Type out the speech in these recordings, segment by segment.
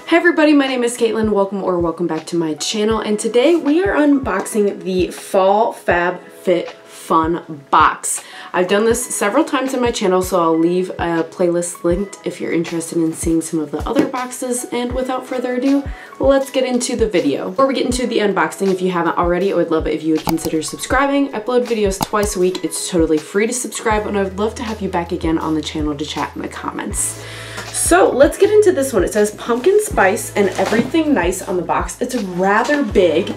Hey everybody, my name is Caitlin. Welcome back to my channel, and today we are unboxing the Fall Fab Fit Fun box. I've done this several times on my channel, so I'll leave a playlist linked if you're interested in seeing some of the other boxes, and without further ado, let's get into the video. Before we get into the unboxing, if you haven't already, I would love it if you would consider subscribing. I upload videos twice a week. It's totally free to subscribe, and I would love to have you back again on the channel to chat in the comments. So let's get into this one. It says pumpkin spice and everything nice on the box. It's rather big.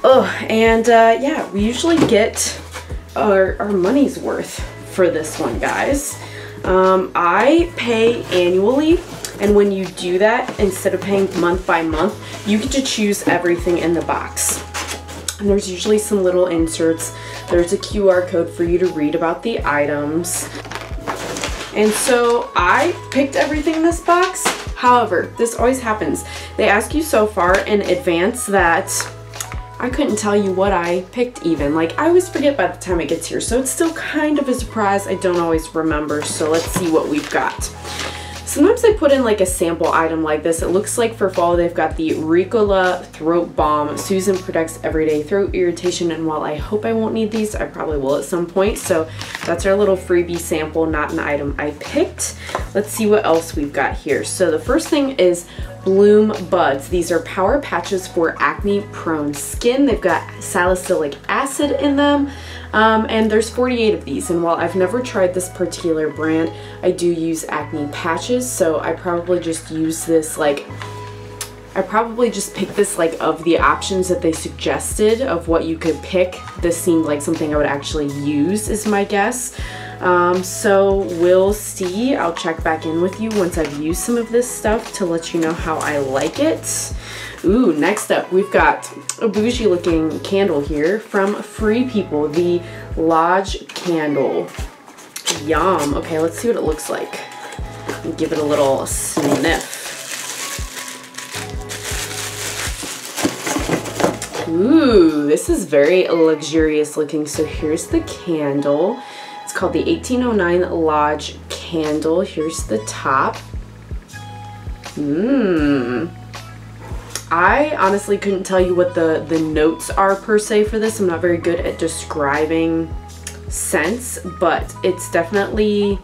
Yeah, we usually get our money's worth for this one, guys. I pay annually, and when you do that, instead of paying month by month, you get to choose everything in the box. And there's usually some little inserts. There's a QR code for you to read about the items. And so I picked everything in this box. However, this always happens. They ask you so far in advance that I couldn't tell you what I picked even. Like, I always forget by the time it gets here. So it's still kind of a surprise. I don't always remember. So let's see what we've got. Sometimes they put in like a sample item like this. It looks like for fall they've got the Ricola Throat Balm. Susan Protects Everyday Throat Irritation, and while I hope I won't need these, I probably will at some point. So that's our little freebie sample, not an item I picked. Let's see what else we've got here. So the first thing is Bloom Buds. These are power patches for acne-prone skin. They've got salicylic acid in them. And there's 48 of these, and while I've never tried this particular brand, I do use acne patches, so I probably just use this, like, I probably just picked this, like, of the options that they suggested of what you could pick. This seemed like something I would actually use, is my guess. So we'll see. I'll check back in with you once I've used some of this stuff to let you know how I like it. Ooh, next up, we've got a bougie looking candle here from Free People, the Lodge Candle. Yum. Okay, let's see what it looks like. And give it a little sniff. Ooh, this is very luxurious looking. So here's the candle. It's called the 1809 Lodge Candle. Here's the top. I honestly couldn't tell you what the notes are per se for this. I'm not very good at describing scents, but it's definitely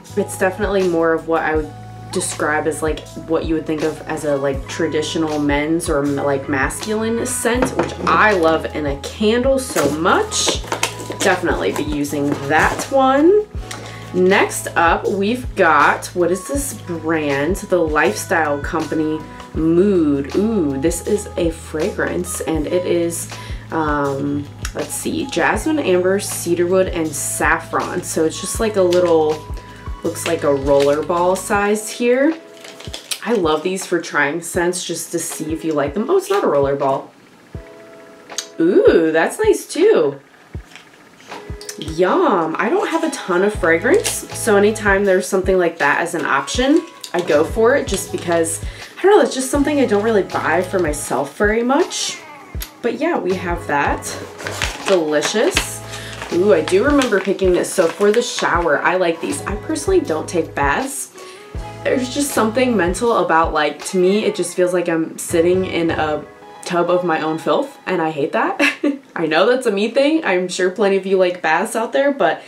more of what I would describe as like what you would think of as a like traditional men's or like masculine scent, which I love in a candle so much. Definitely be using that one. Next up, we've got, what is this brand? The Lifestyle Company Mood. Ooh, this is a fragrance, and it is, let's see, jasmine, amber, cedarwood, and saffron. So it's just like a little, looks like a rollerball size here. I love these for trying scents just to see if you like them. Oh, it's not a rollerball. Ooh, that's nice too. Yum. I don't have a ton of fragrance, so anytime there's something like that as an option, I go for it just because, I don't know, it's just something I don't really buy for myself very much. But yeah, we have that. Delicious. Ooh, I do remember picking this. So for the shower, I like these. I personally don't take baths. There's just something mental about, like, to me, it just feels like I'm sitting in a tub of my own filth, and I hate that. I know that's a me thing. I'm sure plenty of you like baths out there, but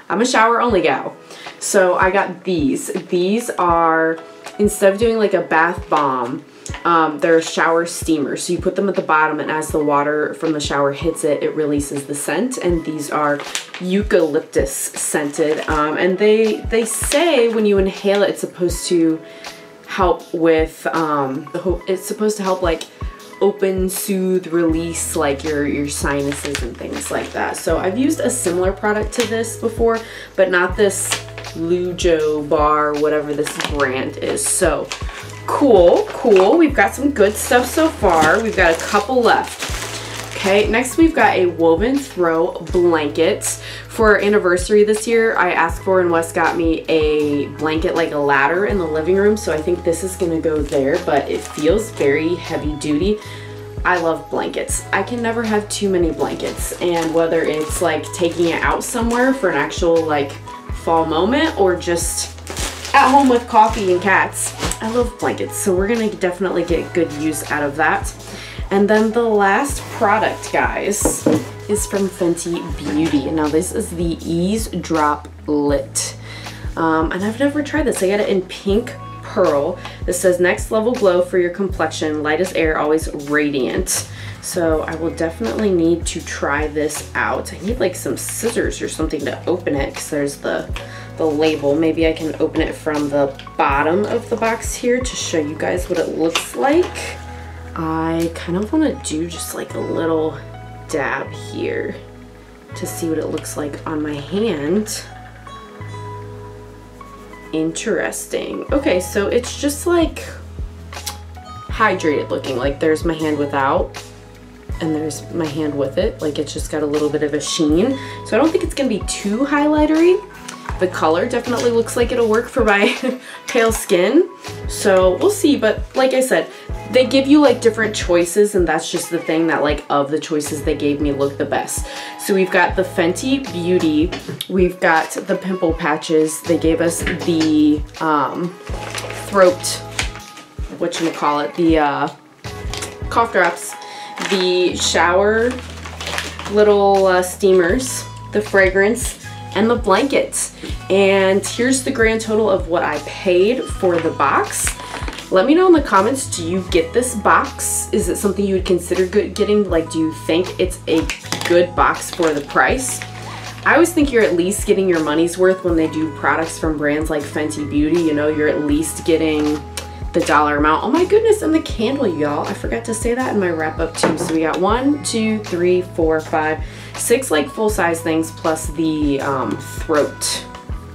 I'm a shower only gal. So I got these. These are, instead of doing like a bath bomb, they're shower steamers. So you put them at the bottom, and as the water from the shower hits it, it releases the scent. And these are eucalyptus scented. And they say when you inhale it, it's supposed to help with, it's supposed to help like open, soothe, release like your sinuses and things like that. So I've used a similar product to this before, but not this Lujo Bar, whatever this brand is. So cool. We've got some good stuff so far. We've got a couple left. Okay, next we've got a woven throw blanket. For our anniversary this year, I asked for and Wes got me a blanket, like a ladder in the living room, so I think this is gonna go there, but it feels very heavy duty. I love blankets. I can never have too many blankets, and whether it's like taking it out somewhere for an actual like fall moment or just at home with coffee and cats. I love blankets, so we're gonna definitely get good use out of that. And then the last product, guys, is from Fenty Beauty. Now this is the Ease Drop Lit. And I've never tried this. I got it in pink pearl. This says next level glow for your complexion, light as air, always radiant. So I will definitely need to try this out. I need like some scissors or something to open it because there's the label. Maybe I can open it from the bottom of the box here to show you guys what it looks like. I kind of want to do just like a little dab here to see what it looks like on my hand. Interesting. Okay, so it's just like hydrated looking. Like there's my hand without and there's my hand with it. Like it's just got a little bit of a sheen. So I don't think it's gonna be too highlightery. The color definitely looks like it'll work for my pale skin. So we'll see, but like I said, they give you like different choices, and that's just the thing that like of the choices they gave me look the best. So we've got the Fenty Beauty, we've got the pimple patches, they gave us the throat, whatchamacallit, the cough drops, the shower little steamers, the fragrance, and the blankets. And here's the grand total of what I paid for the box. Let me know in the comments, do you get this box? Is it something you would consider getting? Like, do you think it's a good box for the price? I always think you're at least getting your money's worth when they do products from brands like Fenty Beauty. You know, you're at least getting the dollar amount. Oh my goodness, and the candle, y'all. I forgot to say that in my wrap up too. So we got 1, 2, 3, 4, 5, 6 like full size things plus the throat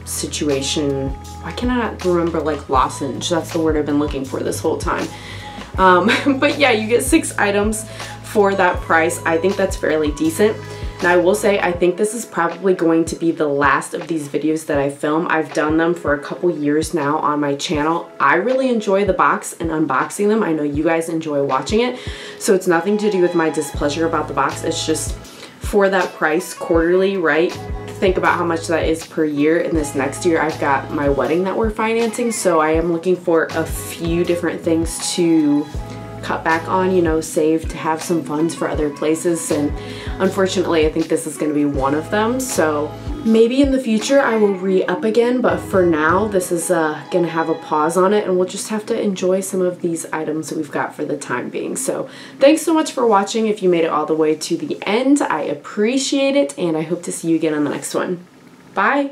situation. Why can I not remember like lozenge? That's the word I've been looking for this whole time. But yeah, you get 6 items for that price. I think that's fairly decent. Now I will say, I think this is probably going to be the last of these videos that I film. I've done them for a couple years now on my channel. I really enjoy the box and unboxing them. I know you guys enjoy watching it. So it's nothing to do with my displeasure about the box. It's just for that price quarterly, right? Think about how much that is per year. And this next year I've got my wedding that we're financing. So I am looking for a few different things to cut back on, you know, save to have some funds for other places, and unfortunately I think this is going to be one of them. So maybe in the future I will re-up again, but for now this is gonna have a pause on it, and we'll just have to enjoy some of these items that we've got for the time being. So thanks so much for watching. If you made it all the way to the end, I appreciate it, and I hope to see you again on the next one. Bye.